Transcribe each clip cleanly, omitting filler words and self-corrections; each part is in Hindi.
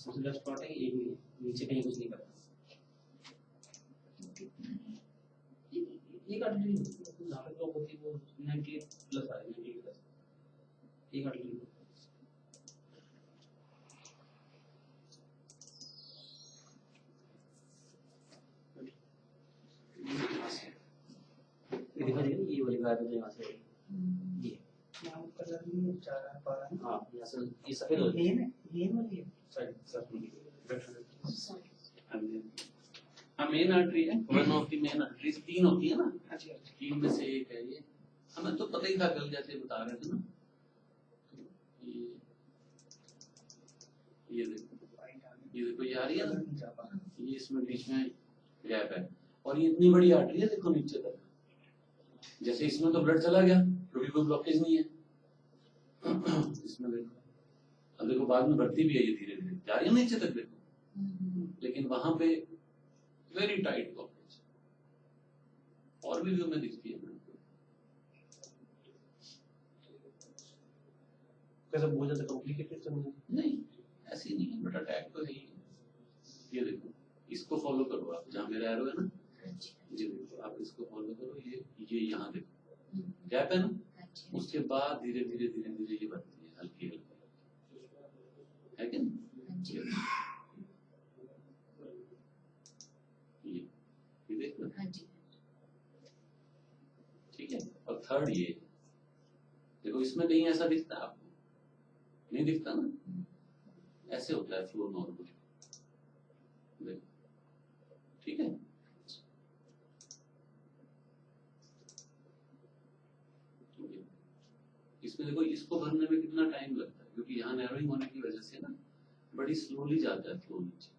सबसे बेस्ट स्पॉट है ये भी, नीचे कहीं कुछ नहीं करता। एक आर्टरी जहाँ पे ब्लॉक होती है वो 90 प्लस आ रही है, 90 प्लस एक आर्टरी। ये दिखा देगा ये वाली गाय तो यहाँ से ये यहाँ कलर नहीं जा रहा पा रहा है। हाँ यहाँ से ये सफेद हो ये ना ये वाली है साइड हाँ मेन आर्टरी है, one of the main arteries. तीन होती है ना, हाँ जी हाँ जी। तीन में से एक है ये। हमें तो पता ही था कल जैसे बता रहे थे ना। ये देखो ये आ रही है ना, ये इसमें बीच में गैप है और ये इतनी बड़ी आर्टरी है देखो नीचे तक। जैसे इसमें तो ब्लड चला गया क्योंकि कोई ब्लॉकेज नहीं है। इसमें देखो, अब देखो बाद में बढ़ती भी है ये, धीरे धीरे जा रही है नीचे तक देखो, लेकिन वहां पे वेरी टाइट ब्लॉकेज। और भी व्यू में दिखती है कैसे बहुत ज्यादा कॉम्प्लिकेटेड तो नहीं, ऐसी नहीं है बट अटैक तो है ही। ये देखो इसको फॉलो करो आप, जहाँ मेरा एरो है ना, जी देखो आप इसको फॉलो करो। ये यहाँ देखो गैप है ना, उसके बाद धीरे धीरे धीरे धीरे ये बढ़ती है हल्की हल्की, है क्या? ये देखो ठीक है। और थर्ड ये देखो, इसमें कहीं ऐसा दिखता है आपको? नहीं दिखता ना, ऐसे होता है फ्लो नॉर्मल। देखो ठीक है। इसमें देखो इसको भरने में कितना टाइम लगता है, क्योंकि यहाँ नैरोइंग होने की वजह से ना बड़ी स्लोली जाता है फ्लो नीचे।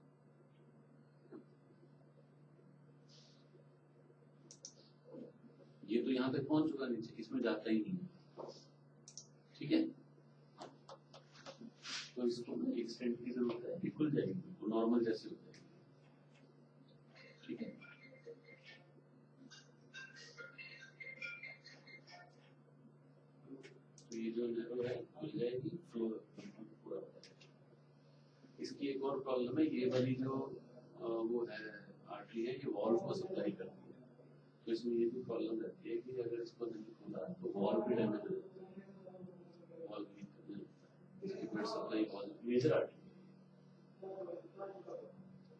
ये तो यहाँ तक पहुंच चुका नीचे, इसमें जाता ही नहीं। ठीक है, तो इसको ना एक स्टेंट की जरूरत है, खुल जाएगी तो नॉर्मल जैसे होता है। ठीक है, तो ये जो नैरो है खुल जाएगी, फ्लो पूरा होता है। इसकी एक और प्रॉब्लम है, ये वाली जो वो है आर्टरी है, ये वॉल्व को सप्लाई करती है। तो इसमें ये भी प्रॉब्लम रहती है कि अगर इसको नहीं खोला तो वॉल्व भी डैमेज हो जाता है। वॉल्व भी इसकी ब्लड सप्लाई बहुत major artery.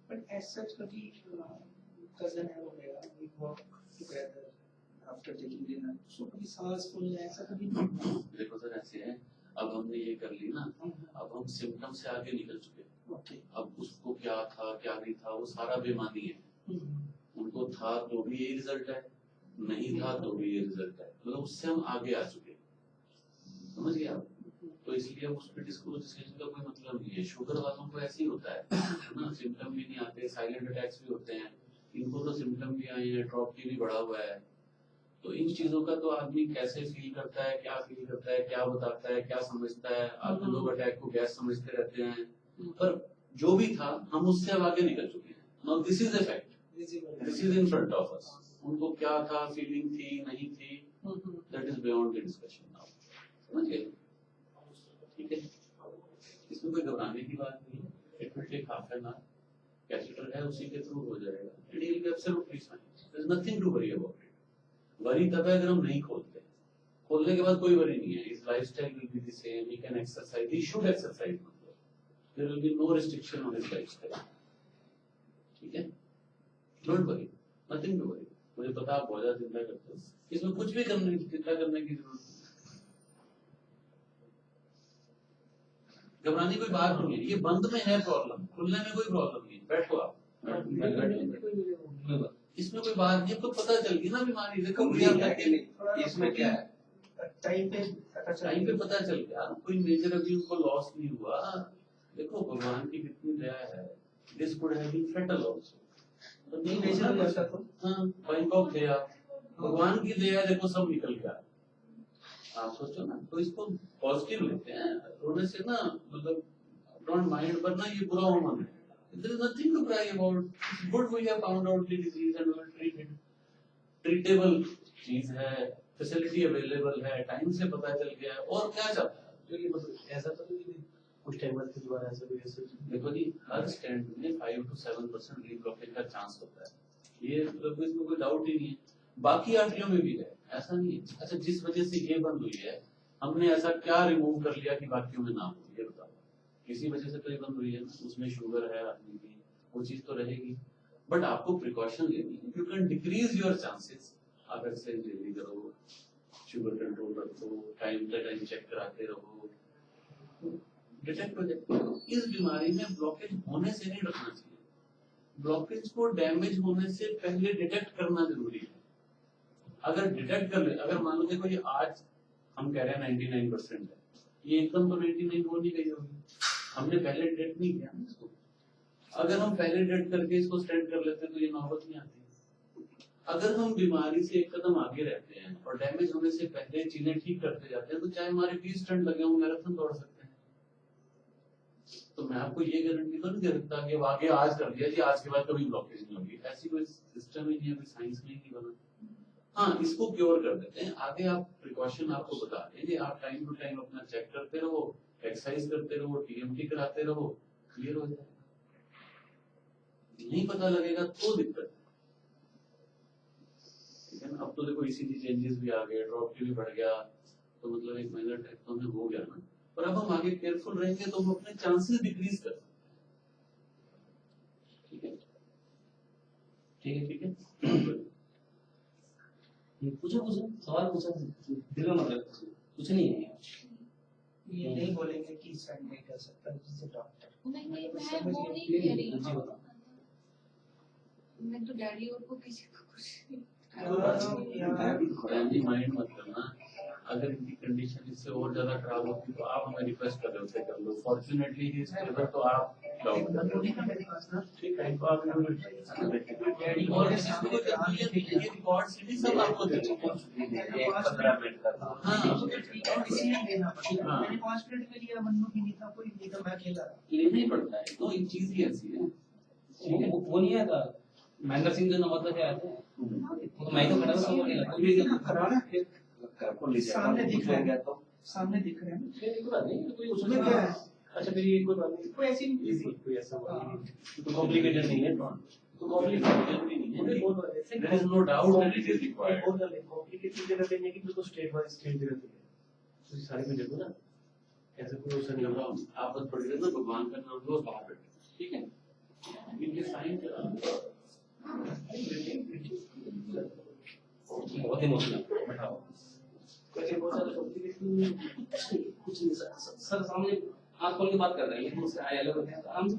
But as such, कभी cousin है वगैरह, we work together after taking dinner, so कभी सांस फूलना ऐसा कभी नहीं। देखो सर ऐसे है, अब हमने ये कर ली ना, अब हम सिम्टम से आगे निकल चुके। Okay. अब उसको क्या था क्या नहीं था वो सारा बेमानी है। उनको था तो भी यही रिजल्ट है, नहीं था तो भी ये रिजल्ट है, मतलब उससे हम आगे आ चुके। समझ गए आप? तो इसलिए उस पर डिस्कशन का कोई मतलब नहीं है। शुगर वालों को ऐसे ही होता है ना, सिम्टम भी नहीं आते, साइलेंट अटैक्स भी होते हैं। इनको तो सिम्टम भी आए हैं, ड्रॉप भी बढ़ा हुआ है। तो इन चीजों का तो आदमी कैसे फील करता है, क्या फील करता है, क्या बताता है, क्या समझता है। आधे लोग अटैक को गैस समझते रहते हैं, पर जो भी था हम उससे अब आगे निकल चुके हैं। Now this is the fact, this is in front of us. उनको क्या था, फीलिंग थी नहीं थी, that is beyond the discussion now. समझ गए? ठीक है, इसमें कोई घबराने की बात नहीं है। It will take half an hour, catheter है उसी के थ्रू हो जाएगा। It will be absolutely fine, there is nothing to worry about it. Worry तब है अगर हम नहीं खोलते। खोलने के बाद कोई वरी नहीं है। His lifestyle will be the same, he can exercise, he should exercise, मतलब there will be no restriction on his lifestyle. ठीक है, don't worry, nothing to worry. मुझे पता आप बहुत ज्यादा चिंता करते हो, इसमें कुछ भी चिंता करने की जरूरत नहीं। घबराने की कोई बात नहीं है। ये बंद में है प्रॉब्लम, खुलने में कोई प्रॉब्लम नहीं। बैठो आप, इसमें कोई बात नहीं। आपको पता चल गई ना बीमारी, देखो इसमें क्या है, टाइम पे पता चल गया। कोई मेजर अभी उनको लॉस नहीं हुआ। देखो भगवान की कितनी दया है, this could have been fatal also. तो नहीं मेजर ऐसा तो हां बैंकॉक गया, भगवान की दया, देखो सब निकल गया। आप सोचो ना, तो इसको पॉजिटिव लेते हैं। रोने से ना, मतलब डोंट माइंड, पर ना ये बुरा होना है। There is nothing to cry about. It's good we have found out the disease and will treat it. Treatable चीज है, फैसिलिटी अवेलेबल है, टाइम से पता चल गया। और क्या चाहता है? जो ये मतलब ऐसा तो नहीं कुछ टाइम बाद फिर दोबारा ऐसा कोई ऐसा देखो जी, हर स्टेंट में 5 to 7% रीब्लॉकेज का चांस होता है, ये मतलब इसमें कोई डाउट ही नहीं है। बाकी आर्टरियों में भी है, ऐसा नहीं है। अच्छा, जिस वजह से ये बंद हुई है, हमने ऐसा क्या रिमूव कर लिया कि बाकियों में ना हो, ये बताओ। किसी वजह से तो ये बंद हुई है, उसमें शुगर है आदमी की, वो चीज तो रहेगी, बट आपको प्रिकॉशन लेनी है। You can decrease your chances. आप एक्सरसाइज डेली करो, शुगर कंट्रोल रखो, टाइम टू टाइम चेक कराते रहो, डिटेक्ट हो जाए। इस बीमारी में ब्लॉकेज होने से नहीं रखना चाहिए, ब्लॉकेज को डैमेज होने से पहले डिटेक्ट करना जरूरी है। अगर डिटेक्ट कर ले, अगर मान लो देखो ये आज हम कह रहे हैं 99% है, ये एकदम तो 99 हो नहीं गई होगी, हमने पहले डिटेक्ट नहीं किया ना इसको। अगर हम पहले डिटेक्ट करके इसको स्टेंट कर लेते तो ये नौबत नहीं आती। अगर हम बीमारी से एक कदम आगे रहते हैं और डैमेज होने से पहले चीजें ठीक करते जाते हैं, तो चाहे हमारे 20 स्टेंट लगे हों, मैराथन दौड़ सकते हैं। तो मैं आपको ये गारंटी तो नहीं दे सकता कि आगे आज कर दिया जी, आज के बाद कभी ब्लॉकेज नहीं होगी, ऐसी कोई सिस्टम ही नहीं है, कोई साइंस नहीं बना। हाँ, इसको क्योर कर देते हैं, आगे आप प्रिकॉशन आपको बता देंगे, आप टाइम टू टाइम अपना चेक करते रहो, एक्सरसाइज करते रहो, टीएमटी कराते रहो, क्लियर हो जाएगा। नहीं पता लगेगा तो दिक्कत है। अब तो देखो ईसीजी चेंजेस भी आ गए, ड्रॉप भी बढ़ गया, तो मतलब एक माइनर अटैक तो हमें हो गया ना, पर अब हम आगे केयरफुल रहेंगे तो हम अपने चांसेस डिक्रीज कर सकते हैं। ठीक है, ठीक है, ठीक है। पूछो सवाल पूछो, दिल में मतलब कुछ नहीं है। ये नहीं बोलेंगे कि स्टंट नहीं कर सकता जैसे डॉक्टर। नहीं, मैं वो नहीं कह रही हूँ, मैं तो डैडी और को किसी को कुछ फैमिली माइंड मत करना। अगर इनकी कंडीशन इससे और ज्यादा खराब होती तो आप हमें रिक्वेस्ट कर रहे होते कर लो। फॉर्चुनेटली ही स्टेबल, तो आप ठीक है, तो आप डैडी और के किसी सामने को ये रिकॉर्ड सीधी सब आपको देंगे। 15 मिनट का हाँ, इसीलिए लेना पड़ेगा। हाँ। मैंने 5 मिनट के लिए मन्नू भी नहीं था, कोई नहीं था, मैं अकेला था। लेना ही पड़ता है, तो एक चीज ही ऐसी है। वो नहीं आता महेंद्र सिंह जो नंबर से आते हैं, वो तो मैं तो खड़ा था, वो नहीं लगा लेकिन कराना फिर को ले सामने दिख रहा है, तो सामने दिख रहे हैं। फिर कोई बात नहीं, कोई उसमें क्या है? अच्छा फिर ये कोई बात नहीं, कोई ऐसी इजी कोई ऐसा बात नहीं, तो कॉम्प्लिकेटेड नहीं है, तो कॉम्प्लिकेटेड जरूरी नहीं है। There is no doubt that it is required. Complicated जगह पे नहीं कि बिल्कुल स्टेट बाय स्टेट जगह पे तो सारे में देखो ना, ऐसा कोई ऑप्शन नहीं होगा। आप बस पढ़ लेना, भगवान का नाम लो, बाहर बैठो, ठीक है। इनके साइन बहुत इमोशनल बैठाओ, कैसे बहुत सारे कॉम्प्लिकेशन कुछ नहीं सर सामने आंख खोल के बात कर रहे हैं, मुझसे आए अलग होते हैं आराम से।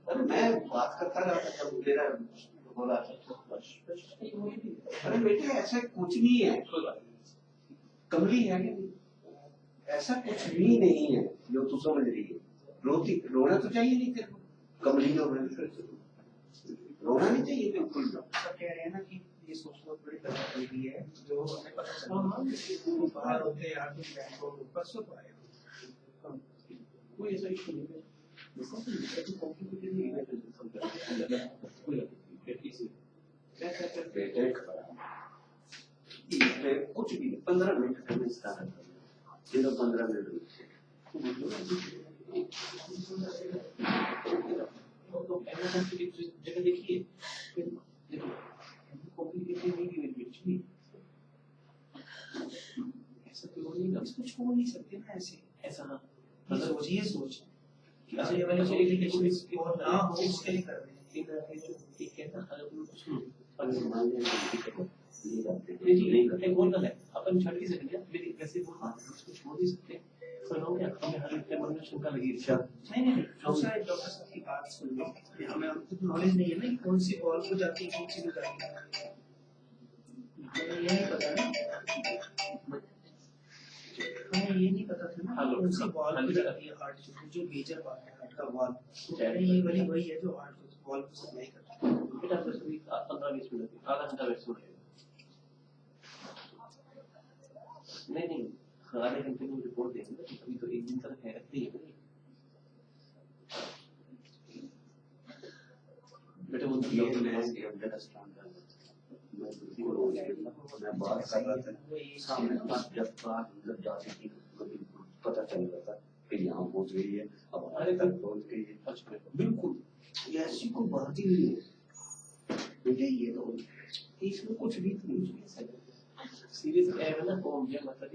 अरे मैं बात करता रहा था जब मेरा बोला, अरे बेटे ऐसा कुछ नहीं है, कमली है कि ऐसा कुछ भी नहीं है जो तू समझ रही है। रोना तो चाहिए नहीं तेरे को, कमली रोना नहीं चाहिए बिल्कुल। सब कह रहे हैं ना कि ये सोच बहुत बड़ी गलत लगी है, जो हमें पता चला बाहर होते हैं आगे बैंक को परसों को आए। कोई ऐसा इशू नहीं है, कॉम्प्लिकेटेड नहीं है, कुछ भी 15 मिनट में स्टार्ट कर 15 मिनट तो पहले कॉम्प्लिकेटेड जगह देखिए, देखो कॉम्प्लिकेटेड नहीं है कुछ भी, ऐसा तो नहीं है, इसको छोड़ नहीं सकते ना ऐसे। ऐसा मतलब ये सोच कि अच्छा, अगर ये मैंने मैंने सोच एक लिया लिखी कि और ना हो उसके लिए कर रहे हैं। एक कहता है अगर मान लिया एक और है, अपन छट की सकते हैं, मेरी कैसे बोल उसको छोड़ नहीं सकते, पर हो गया हमें हर एक मन में शंका लगी। नहीं दूसरा एक डॉक्टर साहब की बात सुन लो, हमें हमको नॉलेज नहीं है ना कि कौन सी बॉल को जाती है, कौन सी को जाती है, हमें ये नहीं पता ना, हमें ये नहीं पता था ना कौन सी बॉल को जाती है हार्ट को, जो मेजर पार्ट है हार्ट का वॉल, ये वाली वही है जो हार्ट को बॉल को सप्लाई करता है। बेटा बस 15-20 मिनट, आधा घंटा वेस्ट हो रहा है। नहीं आधे घंटे में रिपोर्ट देंगे ना, अभी तो एक दिन तक है रखते ही है बेटा। वो ये मैं अंडरस्टैंड कर मैं बात कर रहा था सामने जब बात जब जाती थी पता चल रहा था कि यहाँ पहुंच गई है, अब हमारे तक पहुंच गई है। अच्छा, बिल्कुल ये ऐसी कोई बात ही नहीं है। मुझे ये तो इसमें कुछ भी नहीं है। सीरियस है ना कौन है मतलब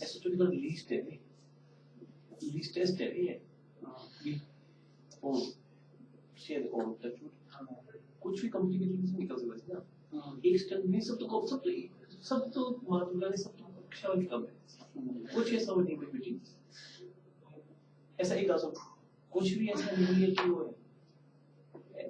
ऐसे तो इधर लीस्ट है नहीं लीस्ट टेस्ट है ये ओ शेयर कौन टच कुछ भी कम्युनिकेशन से निकल सकता है ना एक स्टेप में सब तो मालूम है सब तो शायद कम है कुछ ऐसा नहीं है बेटी ऐसा एक आसो कुछ भी ऐसा नहीं है कि वो है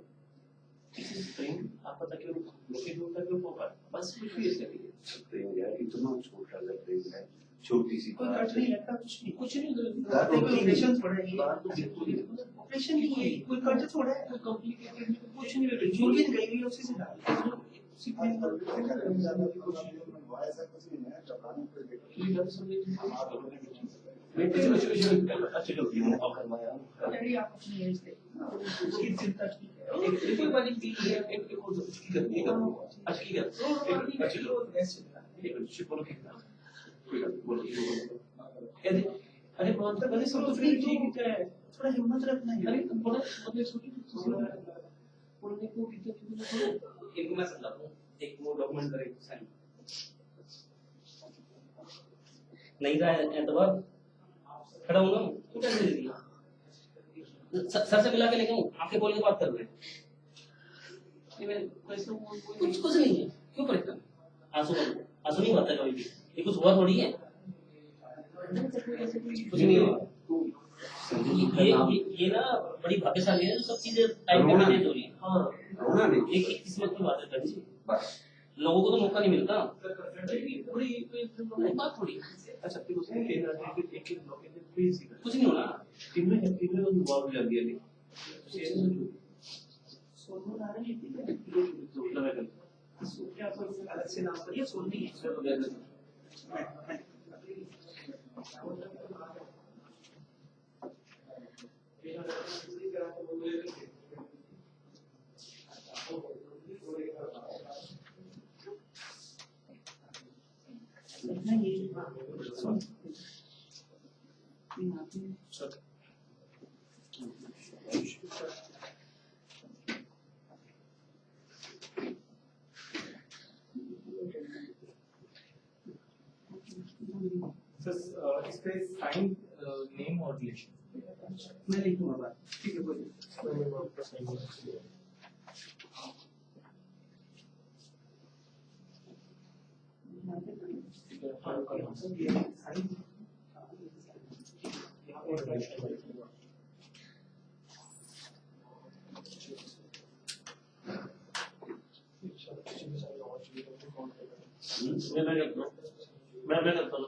किसी स्प्रिंग आप पता क्यों लोकेट होता है क्यों पर बस कुछ भी ऐसा नहीं है स्प्रिंग यार इतना छोटा स्प्रिंग है, छोटी सी कोई कट नहीं लगता, कुछ नहीं दर्द होती नहीं। ऑपरेशन थोड़ा है, बात तो बिल्कुल ही ऑपरेशन नहीं है, कोई कट थोड़ा है, कोई कॉम्प्लिकेटेड कुछ नहीं है जो भी गई हुई है उसी से डाल उसी में ज्यादा भी कुछ अच्छा चलो डैडी आप अपनी एज ले उसकी चिंता की है एक बार एक और की करनी है आज की कर अच्छा चलो एक शिप बोलो कितना बोलो अरे मान तो बड़े सब तो फ्री ठीक है थोड़ा हिम्मत रखना है। अरे तुम बड़ा मतलब छोटी बोलने को कितना एक मैं समझाता हूँ एक वो डॉक्यूमेंट करे साइन नहीं था एतबार खड़ा हूँ ना तू कैसे दे दिया सर से मिला के लेके हूँ आपके बोलने की बात कर रहे हैं कुछ नहीं है क्यों परेशान आंसू नहीं आता कभी भी ये कुछ हुआ थोड़ी है कुछ नहीं हुआ ये ना बड़ी भाग्यशाली है जो सब चीजें टाइम पे मैनेज हो रही है हाँ रोना नहीं एक किस्मत की बात है जी बस लोगों को तो मौका नहीं मिलता बड़ी बात थोड़ी अच्छा फिर उसने एक कुछ नहीं होना टीम में इन्वॉल्व हो जाती है नहीं सोनू नारायण लिखती है क्या कोई अलग से नाम पर ये सोनू नहीं है इस पे साइन नेम और रिलेशन मैं लिखूंगा बात ठीक है बोलिए मैं करता हूँ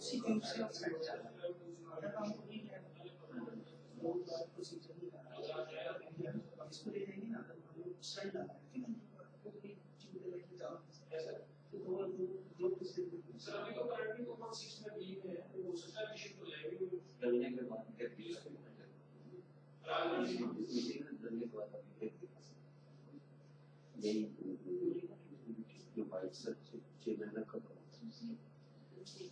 उसी ट्यूब से आउटसाइड जा रहा है। अगर हम को नहीं है बहुत बार प्रोसीजर नहीं कर रहा इसको ले जाएंगे ना तो हम लोग साइड ला रहे हैं तो एक चीज लेके जाओ तो दो प्रोसीजर सर अभी तो करंटली 2.6 में बी में है वो उसका विषय तो जाएगी डलने के बाद फिर भी डलने के बाद यही जो बाइक से 6 महीने का ब्लॉकेज है उस टाइम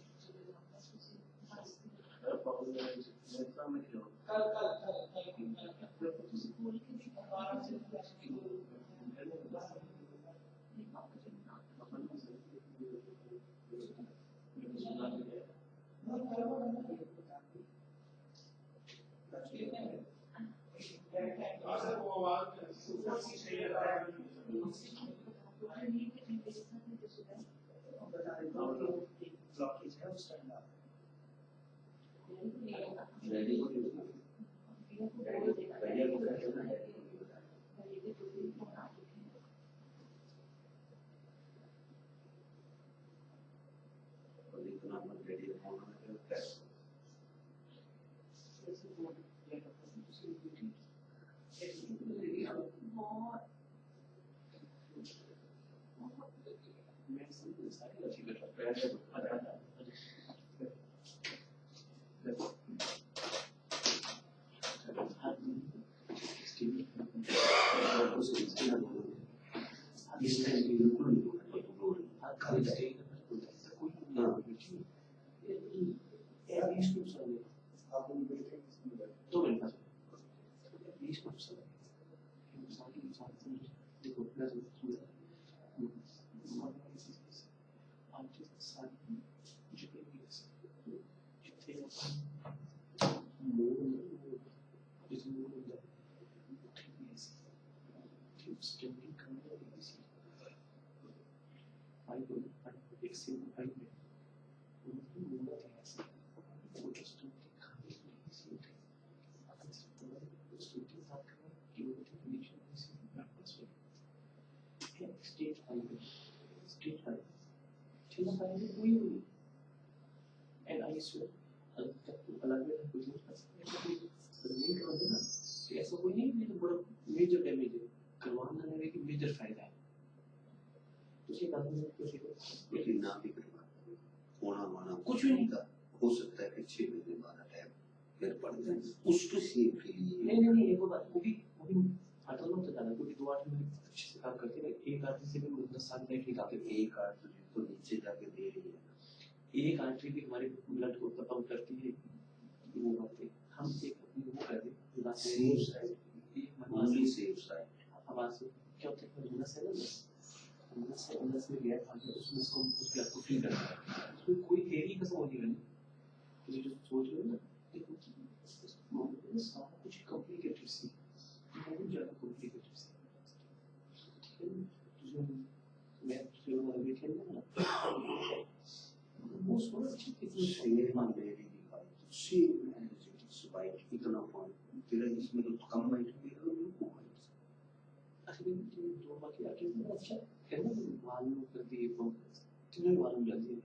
and I swear अलग में कुछ नहीं कर सकते नहीं करोगे ना तो ऐसा कोई नहीं है बड़ा मेजर डैमेज है करवाना है कि मेजर फायदा है तो ये बात में कुछ लेकिन ना भी करवा होना माना कुछ भी नहीं का हो सकता है कि 6 महीने बाद टाइम फिर पड़ जाए उसको सीख के लिए नहीं एक बात वो भी आता ना तो जाना क्योंकि 2-8 महीने अच्छे से काम करते हैं एक आदमी से भी 10 साल लाइफ निकालते हैं एक आर्ट तो नीचे जाके दे रही है एक आर्टरी भी हमारे ब्लड को पंप करती है वो बात है हम एक अपनी वो कर दे बात safe side only safe side आवाज से क्या होता है अंदर से अंदर से गया था उसमें उसको उस ब्लड को फील करना है उसमें कोई थ्योरी का सवाल नहीं है तो जो सोच रहे हो ना देखो इस मामले में सारा कुछ कॉम्प्लिकेटेड सी बहुत ज्यादा कॉम्प्लिकेटेड सी जो मैं जो अभी खेलना ना वो सोच अच्छी कितनी सेम मेरी दिखाई सेम एनर्जी बाइक इतना पॉइंट तेरा इसमें तो कम माइंड मेरा तो असली में तो दो बाकी आके अच्छा कहना मालूम कर दिए तो तुम्हें मालूम जल्दी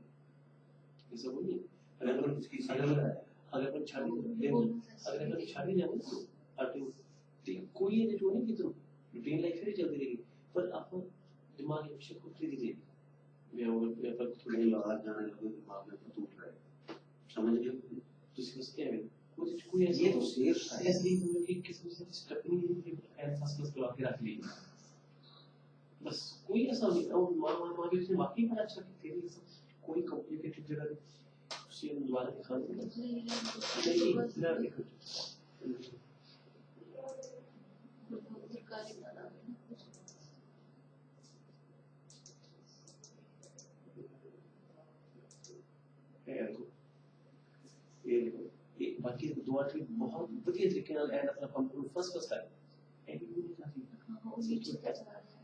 ऐसा वो नहीं अगर अपन अगर अपन अगर अपन छाड़ी जाए तो आटे तो कोई ये जो नहीं कि तुम रूटीन लाइफ फिर चलती रहेगी पर आप दिमाग में विषय को खरीद दीजिए मैं और पर थोड़ी लगा जाने लगे दिमाग में तो टूट रहा है समझ रहे हो तो समझते हैं वो तो कोई ये तो सेफ है ऐसे ही कि किसी से स्टेप नहीं है एहसास मत करवा के रख ली बस कोई ऐसा नहीं और माँ भी उसने वाकई बड़ा अच्छा की तेरी कोई कॉम्प्लिकेटेड जगह नहीं उसे हम दोबारा दिखा देंगे ना देखो ये बाकी दो आठ बहुत बढ़िया तरीके ਨਾਲ ਐਂਡ ਆਪਣਾ ਪੰਪ ਨੂੰ ਫਸਟ ਹੈ ਇਹ भी नहीं चाहती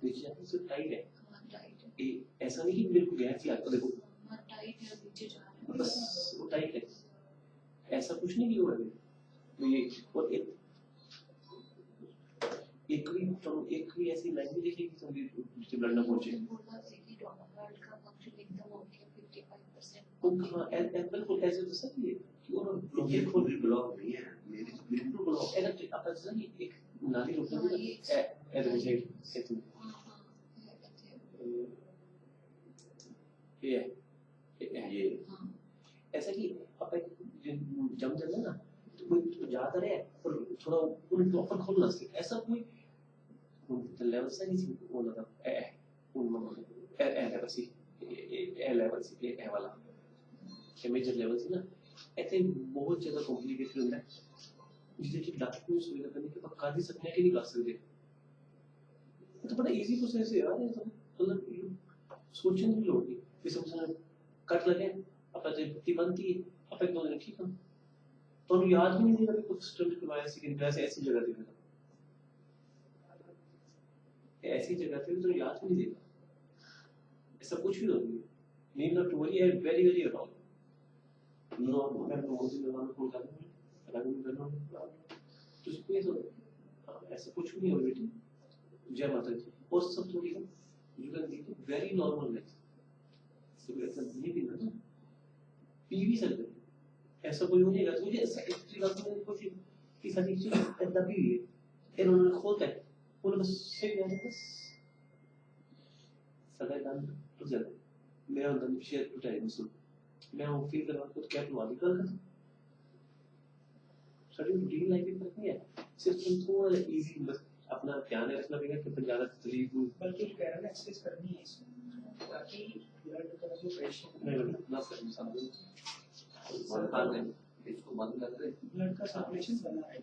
नीचे जाती सिर्फ टाइट है ये ऐसा नहीं कि बिल्कुल गैस ही आपको देखो टाइट है नीचे जा रहा है बस वो टाइट है ऐसा कुछ नहीं कि हो रहा है तो ये और एक भी ऐसी लाइन भी देखिए कि तुम ब्लड ना पहुंचे बोला था कि डॉक्टर का फंक्शन एकदम ओके 55% वो कहां बिल्कुल ऐसे तो सही है कि और ये खुद भी ब्लॉक नहीं है मेरी तो बिल्कुल ब्लॉक है ना आप ऐसा कि एक नाली रोकने में ऐसे मुझे ये ऐसा कि आप जम जाना ना तो कोई ज्यादा है और थोड़ा उन प्रॉपर खोलना चाहिए ऐसा कोई लेवल से नहीं वो लगा लेवल सी लेवल सी ए वाला मेजर लेवल से ना ऐसे बहुत ज्यादा कॉम्प्लिकेटेड होता है जिसे कि डॉक्टर को सुविधा करने के बाद कर भी सकते हैं कि नहीं कर सकते तो बड़ा इजी प्रोसेस है यार ये तो मतलब सोचने की लोड़ नहीं कि समझना कट लगे अपना जो पत्ती बनती है अब एक दो दिन ठीक है तो याद भी नहीं रहा कुछ स्टंट करवाया सी वैसे ऐसी जगह थी ऐसी जगह थी तो याद भी नहीं देगा ऐसा कुछ भी नहीं नीड नॉट टू वरी है वेरी वेरी अबाउट नो मैं तो उसी में वाला फोन कर दूंगा अगर मैं करना तो कोई तो ऐसा कुछ भी नहीं हो बेटी जय माता दी और सब थोड़ी है you can lead very normal life तो ऐसा नहीं भी ना पी भी सकते ऐसा कोई नहीं है मुझे एक्चुअली बात में कुछ की सारी चीज दबी हुई है इन्होंने खोलता है उन्होंने बस से गया बस सदा काम तो ज्यादा मैं उन शेयर टू टाइम सुन मैं वो फील करवा खुद क्या करवा दी कल सारी रूटीन लाइफ में फर्क नहीं है सिर्फ तुम थोड़ा इजी बस अपना ध्यान रखना पड़ेगा कि अपन ज्यादा तकलीफ बल्कि पैरल एक्सरसाइज करनी है इसमें ताकि ब्लड का जो प्रेशर नहीं ना कर समझो वन पार में इसको बंद कर दे ब्लड का सर्कुलेशन बना रहे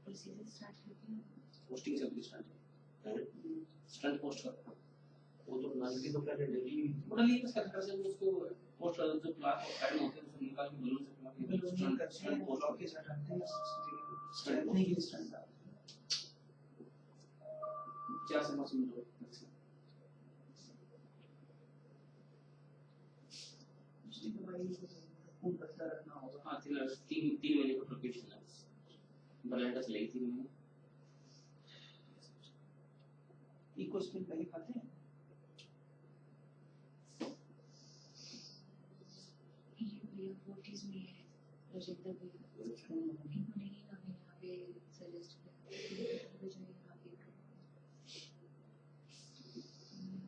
प्रोसीजर स्टार्ट करके पोस्टिंग से स्टार्ट है स्टंट पोस्ट कर वो तो नाइनटी तो पहले डेली बड़ा लिए सरकार से उसको पोस्ट कर जो प्लाट साइड में होते हैं उसको निकाल के बलून से प्लाट के स्टंट करते हैं ब्लॉक के साथ रखते हैं स्टंट नहीं की स्टंट क्या समझ में तो उसकी दवाई खून पतला रखना होगा हां 3 महीने का प्रोक्यूशन है ब्लैंडस ले 3 महीने इकोस्पिन पहले खाते हैं ये भैया 40s में है राजेंद्र भैया इन्होंने ही हमें यहाँ पे सजेस्ट किया मुझे यहाँ पे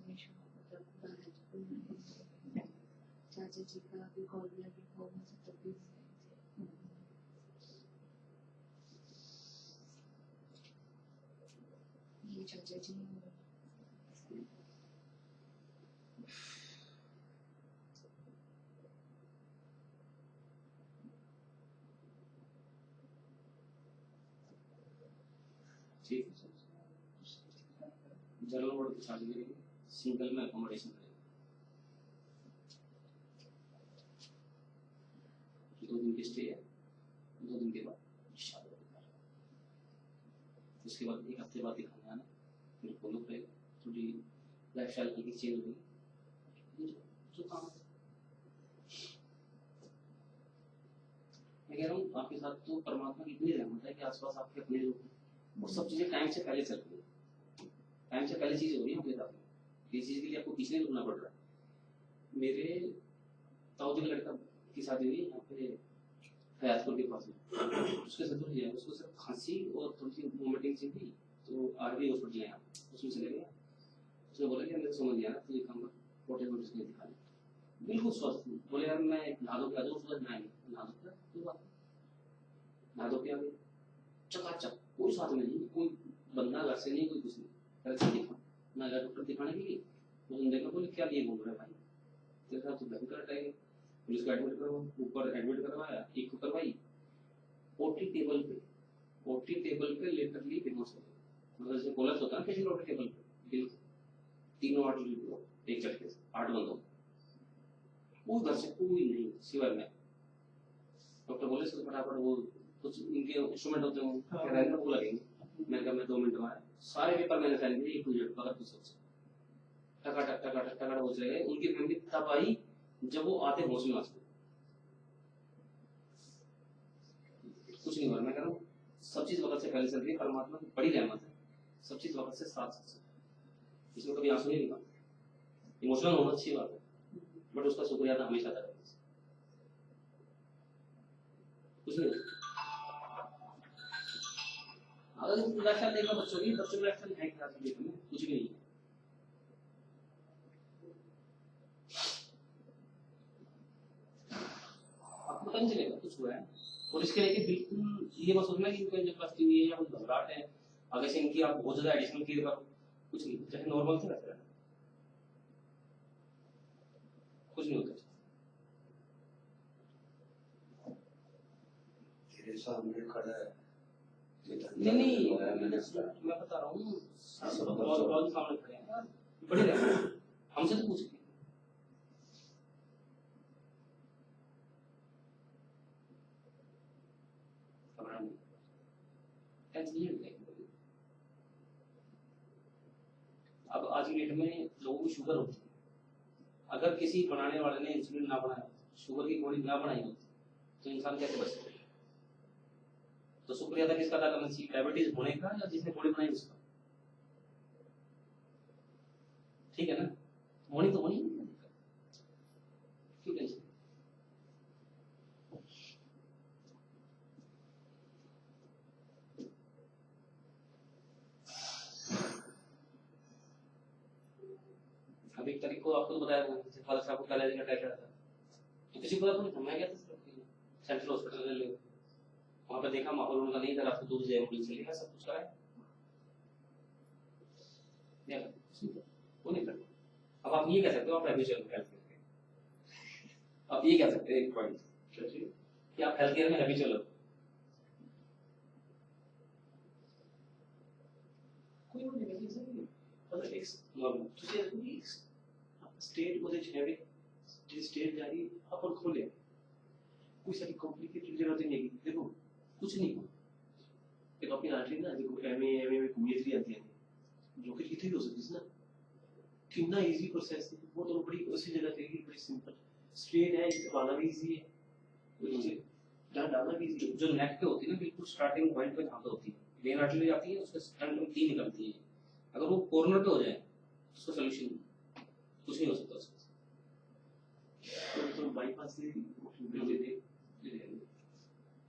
हमेशा मतलब चाचा जी का भी कॉल लगी होगा तो तब भी ये चाचा जी ठीक है जनरल वार्ड के साथ में सिंगल में अकोमोडेशन करेंगे 2 दिन की स्टे है 2 दिन के बाद उसके बाद 1 हफ्ते बाद दिखाने आना, फिर फॉलो करेगा, थोड़ी लाइफ स्टाइल हल्की चेंज होगी, जो काम है। मैं कह रहा हूँ आपके साथ तो परमात्मा की इतनी रहमत है कि आसपास आपके अपने लोग हैं, वो सब चीजें टाइम से पहले चल रही है, टाइम से पहले चीजें हो रही है आपके साथ में, किसी चीज के लिए आपको पीछे नहीं रुकना पड़ रहा है। मेरे ताऊ जी का लड़का की शादी हुई यहाँ पे हयातपुर के पास में, उसके साथ थोड़ी है, उसको सिर्फ खांसी और थोड़ी सी वोमिटिंग सी थी, तो आरबी हॉस्पिटल है यहाँ, उसमें चले गया, उसने बोला कि मेरे को समझ नहीं आ रहा, तो ये काम पोर्टेबल में दिखा ले, बिल्कुल स्वस्थ। बोले यार मैं नहा धो के आ जाऊँ, उसके बाद नहा धो के कोई बात नहीं, नहा धो के आ गए, चकाचक, कोई साथ में नहीं, कोई बंदा घर से नहीं, कोई कुछ नहीं, घर दिखा मैं गया डॉक्टर दिखाने के लिए, तो देखा बोले क्या लिए घूम रहे भाई, देखा तो भयंकर अटैक है, पुलिस को एडमिट करो, ऊपर एडमिट करवाया, एक को करवाई, ओटी टेबल पे लिटरली बेहोश हो गए, मतलब जैसे कोलैप्स होता है ना पेशेंट ओटी टेबल पे, बिल्कुल तीनों आर्टरी एक झटके से 8 बंद हो, वो घर से कोई नहीं सिवाय मैं। डॉक्टर बोले इसको फटाफट वो कुछ इनके इंस्ट्रूमेंट होते हैं कह रहे हैं वो लगेंगे, मैंने कहा मैं 2 मिनट में आया, सारे पेपर मैंने साइन किए, 1 टू जेड पकड़ कुछ सबसे टका हो जाएगा। उनकी फैमिली तब आई जब वो आते होश में आते, कुछ नहीं हुआ। मैं कह रहा हूँ सब चीज वक्त से पहले चल रही है, परमात्मा की बड़ी रहमत है, सब चीज वक्त से साथ, इसमें कभी आंसू नहीं निकाल, इमोशनल होना अच्छी बात है, बट उसका शुक्रिया अदा हमेशा करना, कुछ नहीं। अगर लाइफस्टाइल देखना बच्चों की लाइफस्टाइल है क्या देखने में कुछ भी नहीं है, आपको पता नहीं चलेगा कुछ हुआ है। और इसके लेके बिल्कुल ये मत सोचना कि इनको एंजियोप्लास्टी हुई है या कुछ घबराहट है, अगर से इनकी आप बहुत ज्यादा एडिशनल केयर करो, कुछ नहीं, जैसे नॉर्मल से रहता है, कुछ नहीं होता। तेरे सामने खड़ा है, नहीं मैं बता रहा हूँ, बहुत सामने खड़े हैं, बड़े रहते हमसे तो पूछ अब आज की डेट में लोगों को शुगर होती है, अगर किसी बनाने वाले ने इंसुलिन ना बनाया, शुगर की गोली ना बनाई होती, तो इंसान कैसे बच सकता है? तो शुक्रिया अदा किसका अदा करना चाहिए, डायबिटीज होने का या जिसने गोली बनाई उसका? ठीक है ना, होनी तो होनी, क्यों टेंशन? अभी एक तारीख को आपको बताया फादर साहब को पैरालाइजिंग अटैक आया था, तो किसी को नहीं था, मैं गया था सेंट्रल हॉस्पिटल ले, वहां पे देखा माहौल उनका नहीं था, रात को 2 बजे एम्बुलेंस ले गया, सब कुछ कराया, वो नहीं करता। अब आप ये कह सकते हो आप हैबिचुअल हेल्थ केयर, आप ये कह सकते हैं एक पॉइंट कि आप हेल्थ केयर में हैबिचुअल हो, कोई वो नहीं है, मतलब एक तुझे कोई स्टेट मध्ये छेड़े जी स्टेट जारी अपन खोले, कोई सारी कॉम्प्लिकेटेड जरूरत नहीं है, देखो कुछ नहीं हुआ, एक अपनी आर्टरी ना देखो एमए में घूमिए 3 आती है, ब्लॉकेज कितनी हो सकती है ना, कितना इजी प्रोसेस है, वो तो बड़ी उसी जगह पे बड़ी सिंपल स्ट्रेट है, दबाना भी इजी है, मुझे जहाँ डालना भी इजी, जो नेक पे होती है ना बिल्कुल स्टार्टिंग पॉइंट पे जहाँ पे होती है मेन आर्टरी आती है, उसके स्टैंड में 3 निकलती है, अगर वो कॉर्नर पे हो जाए उसका सॉल्यूशन कुछ नहीं हो सकता उसका, तो बाईपास से बिल्कुल दे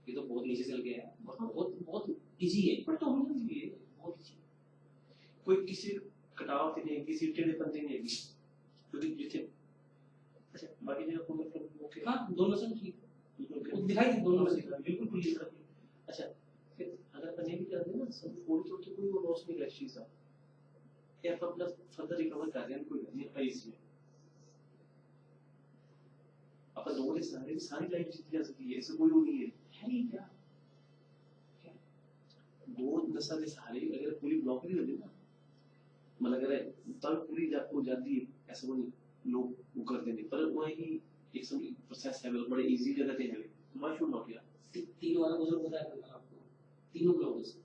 ये तो बहुत नीचे चल गया है, बहुत इजी है, बट तो होना चाहिए बहुत इजी, कोई किसी कटाव से नहीं, किसी टेढ़ेपन से नहीं है, क्योंकि जिसे अच्छा बाकी जगह को ओके, हाँ दोनों से ठीक दिखाई दे, दोनों में से बिल्कुल खुली तरह। अच्छा फिर अगर पने भी कर देना सब थोड़ी थोड़ी कोई वो लॉस नहीं रही सा या तो प्लस फर्दर रिकवर कर देना, कोई नहीं है इसमें अपन लोगों ने सारी लाइफ जीत जा सकती है, ऐसा कोई वो नहीं है ही क्या, दो नशा के सहारे अगर पूरी ब्लॉक नहीं होती ना, मतलब अगर तब पूरी हो जाती है, ऐसा वो नहीं लोग वो कर देंगे, पर वो है कि एक समय प्रोसेस है, बड़े इजी जगह पे है, व्हाई शुड नॉट यार 3 वाला गुजर बताया था आपको, तीनों ब्लॉक से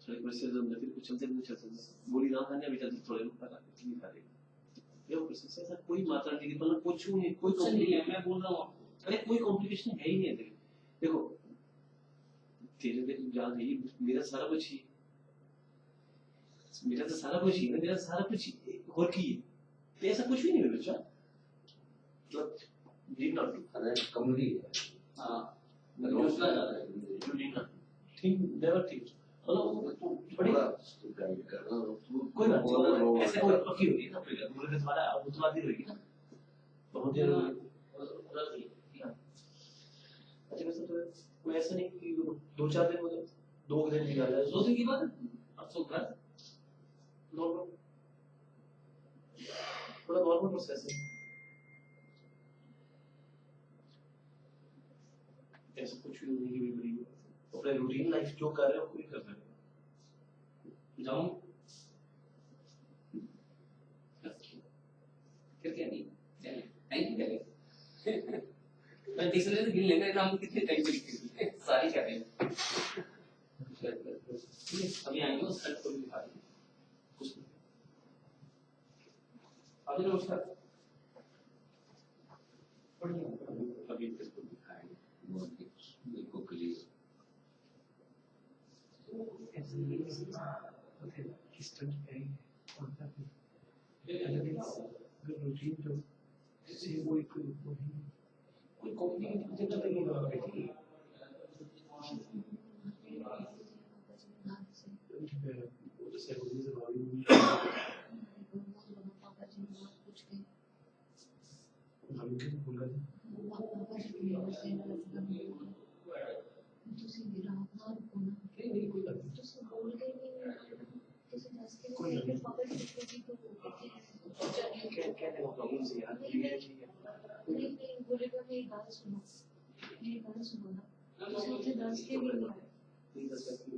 थोड़े प्रोसेस में फिर कुछ चलते नहीं चलते गोली ना खाने भी चलते थोड़े लोग पता नहीं खा रहे ये प्रोसेस ऐसा कोई मात्रा नहीं कि मतलब कुछ नहीं कोई नहीं है मैं बोल रहा हूँ आपको अरे कोई कॉम्प्लिकेशन है ही नहीं देखो तेरे दिल जान है मेरा सारा कुछ ही मेरा तो सारा कुछ ही ना मेरा सारा कुछ ही और की तो ऐसा कुछ भी नहीं है बच्चा मतलब नीड नॉट टू अरे कमली है हाँ रोसना ज्यादा है you need not think never think मतलब बड़ी गाइड करना कोई बात नहीं ऐसे कोई पक्की होगी ना कोई मुझे तो तुम्हारा automatic होगी ना बहुत देर अच्छा वैसे तो कोई ऐसा नहीं कि 2-4 दिन हो गए 2 दिन निकाल जाए 2 दिन की बात है अब सो कर नॉर्मल थोड़ा नॉर्मल प्रोसेस है ऐसा कुछ भी नहीं कि बड़ी अपने रूटीन लाइफ जो कर रहे हो कोई कर रहे हो जाऊं फिर क्या नहीं थैंक यू करें मैं तीसरे दिन गिन लेंगे काम कितने टाइम में सारी कर रहे हैं अभी आएंगे उस कल को भी दिखा देंगे कुछ अभी नमस्कार अभी किसको दिखाएंगे बहुत बिल्कुल क्लियर कोई कॉम्प्लिकेटेड जगह लगी ना बैठी वो तो सेरेमनी से पापा जी ने बहुत कुछ कहे हम क्या बोल रहे थे पापा जी की वजह से ना ਤੁਸੀਂ ਮੇਰਾ ਆਪਣਾ ਕੋਨਾ नहीं कोई बात नहीं ਤੁਸੀਂ बोल के नहीं ਤੁਸੀਂ ਦੱਸ के कोई नहीं नहीं। पापा जी की तो कहते हैं क्या क्या है प्रॉब्लम से यार नहीं नहीं बोलेगा मेरी बात सुनो ना ਤੁਸੀਂ मुझे ਦੱਸ के भी नहीं नहीं दस सकती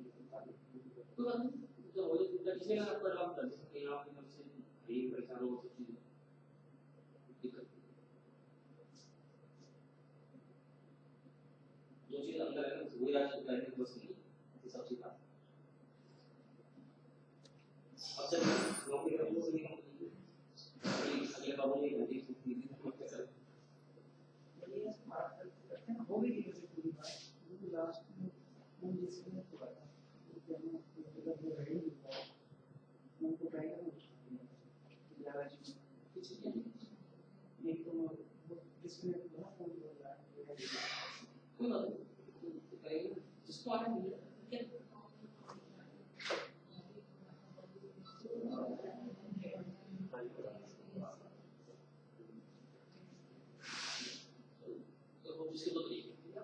तो जो वो किसी का पर काम कर सकते हैं आप एकदम से एक परेशान हो सकती है दिक्कत जो चीज अंदर है ना वो याद करने की बस नहीं ये सब चीज अब चल नौकरी करने से नहीं अगले बाबू ने घंटे की हो गई थी जैसे पूरी बात लास्ट में हम जिसमें तो आता उनको ट्राई करना नहीं तो डिस्प्ले पूरा फोन हो रहा है जिसको आने मिले तो उसके तो ठीक है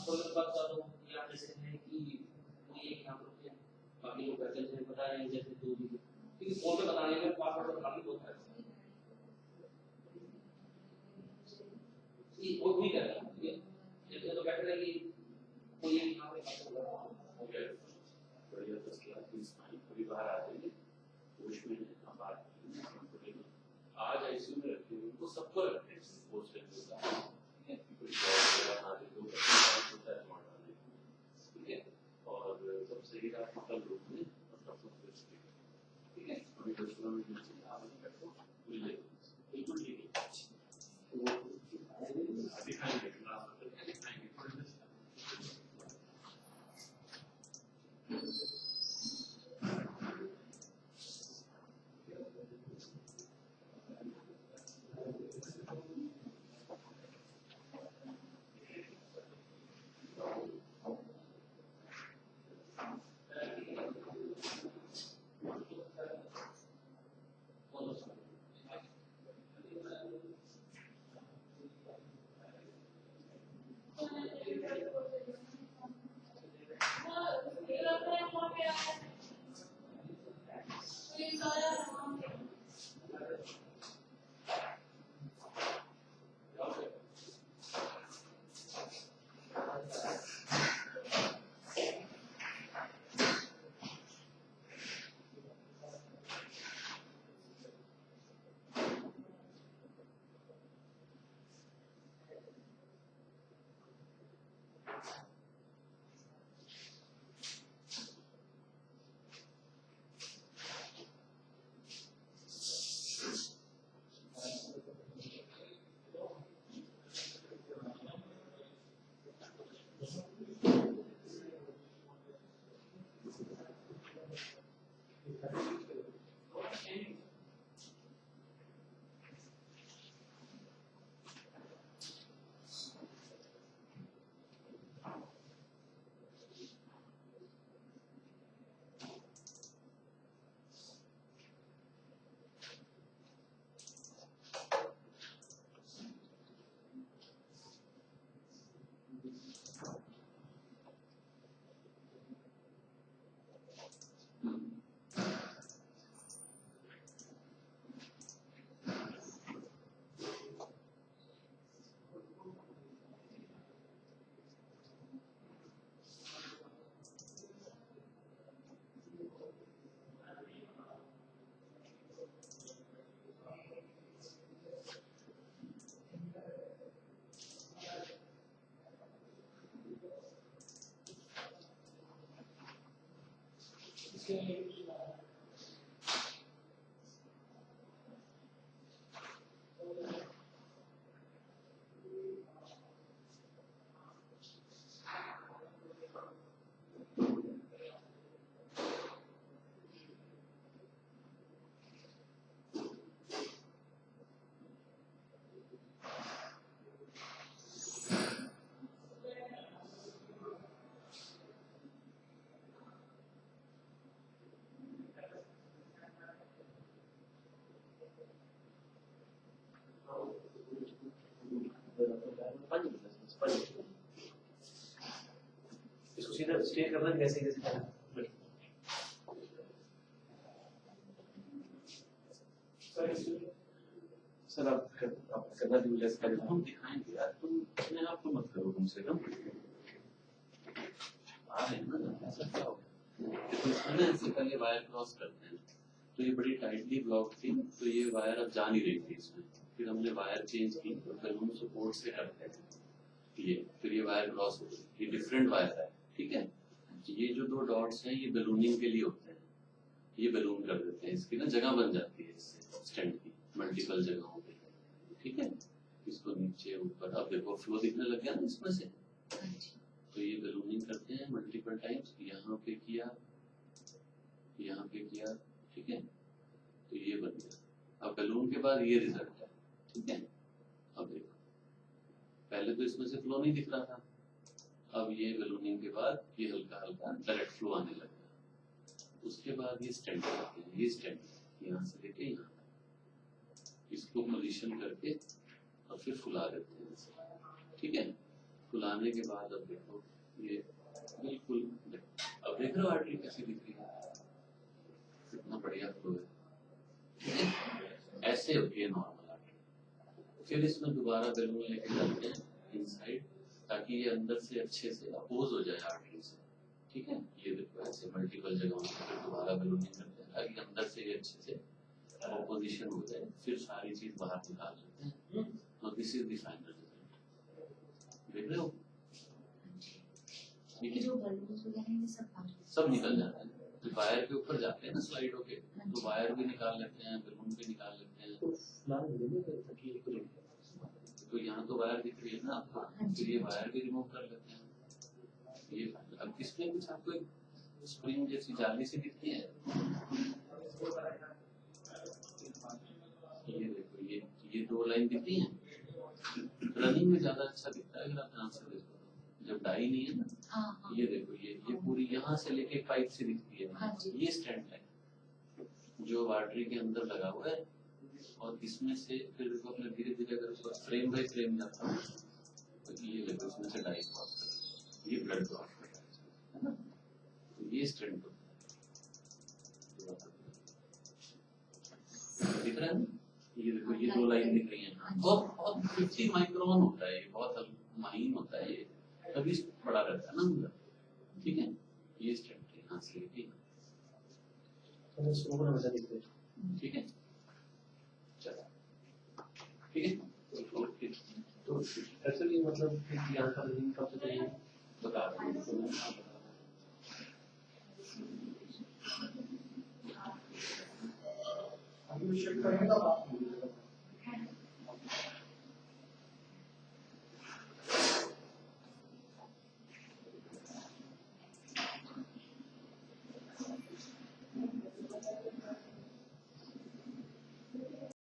गलत बात कर रहा हूँ यहाँ जैसे है कि कोई एक यहाँ पर बाकी लोग करते हैं पता है जैसे दो भी क्योंकि फोन पे बताने में पासवर्ड काफी होता है वो भी करता है ये तो बेटर है कि कोई एक यहाँ पे पासवर्ड हो गया बढ़िया फर्स्ट क्लास की स्माइल कभी बाहर आ जाएंगे होश में हम बात आज आईसीयू में रखते हैं उनको सबको रखते हैं पोस्ट होता है कोई होता है ठीक है और सब सही रहा कल रूप में ठीक है अभी दूसरों में आप बैठो मिले बिल्कुल ठीक है दिखाएंगे इसको सीधा स्टे करना कैसे कैसे करना सर आप करना भी जैसे हम दिखाएंगे यार तुम अपने आप को मत करो कम से कम आ रहे हैं ना, ऐसा क्या हो गया? तो इसमें ना ऐसे पहले वायर क्रॉस करते हैं, तो ये बड़ी टाइटली ब्लॉक थी, तो ये वायर अब जा नहीं रही थी इसमें। फिर हमने वायर चेंज की, तो बैलून सपोर्ट से करते हैं ये, फिर ये वायर क्रॉस हो गई, ये डिफरेंट वायर है, ठीक है। ये जो दो डॉट्स हैं ये बैलूनिंग के लिए होते हैं, ये बैलून कर देते हैं, इसकी ना जगह बन जाती है इससे स्टैंड की मल्टीपल जगहों पे, ठीक है। इसको नीचे ऊपर, अब देखो फ्लो दिखने लग गया ना इसमें से, तो ये बैलूनिंग करते हैं मल्टीपल टाइम्स, यहाँ पे किया, यहाँ पे किया, ठीक है, तो ये बन गया। अब बैलून के बाद ये रिजल्ट है, ठीक है। अब देखो पहले तो इसमें से फ्लो नहीं दिख रहा था, अब ये बैलूनिंग के बाद ये हल्का हल्का डायरेक्ट फ्लो आने लग गया। उसके बाद ये स्टैंड करते हैं, ये स्टैंड यहाँ से लेके यहाँ, इसको पोजीशन करके और फिर फुला देते हैं, ठीक है। फुलाने के बाद अब देखो ये बिल्कुल, अब देख रहे हो आर्टरी कैसी दिख रही है, कितना बढ़िया फ्लो है, ठीक है। ऐसे होती है नॉर्मल आर्टरी। फिर इसमें दोबारा बैलून लेके जाते हैं इनसाइड, ताकि ये अंदर से अच्छे से अपोज हो जाए आर्टरी से, ठीक है। ये देखो ऐसे मल्टीपल जगहों पे फिर दोबारा बैलूनिंग करते हैं, ताकि अंदर से ये अच्छे से अपोजिशन हो जाए, फिर सारी चीज बाहर निकाल लेते हैं। तो this is the final result, देख रहे हो, ये जो बलून्स वगैरह हैं ये सब बाहर सब निकल जाते हैं। तो वायर के ऊपर जाते हैं ना स्लाइड होके, तो वायर भी निकाल लेते हैं, बैलून भी निकाल लेते हैं। तो यहाँ तो वायर दिख रही है ना आपको, फिर ये वायर भी रिमूव कर लेते हैं। ये अब इसमें कुछ आपको एक स्प्रिंग जैसी जाली सी दिखती है, ये देखो ये दो लाइन दिखती हैं। रनिंग में ज्यादा अच्छा दिखता है अगर आप ध्यान से देखो, जब डाई नहीं है ना, ये देखो ये पूरी यहाँ से लेके पाइप से दिखती है, ये स्टैंड है जो आर्टरी के अंदर लगा हुआ है। और इसमें से फिर देखो अपने धीरे धीरे अगर उसको फ्रेम बाय फ्रेम जाता है, तो ये देखो इसमें से डाई क्रॉस कर, ये ब्लड क्रॉस कर है ना, तो ये स्टैंड दिख रहा है ना, ये देखो ये दो लाइन दिख रही है, बहुत 50 माइक्रोन होता है, ये बहुत माइन होता है, ये तभी बड़ा रहता है ना अंदर, ठीक है। ये स्टैंड यहाँ से लेके, ठीक है, चलो ठीक है। तो एक्चुअली मतलब यहाँ का लिंक कब से चाहिए बता दो, अभी शिफ्ट करने का बात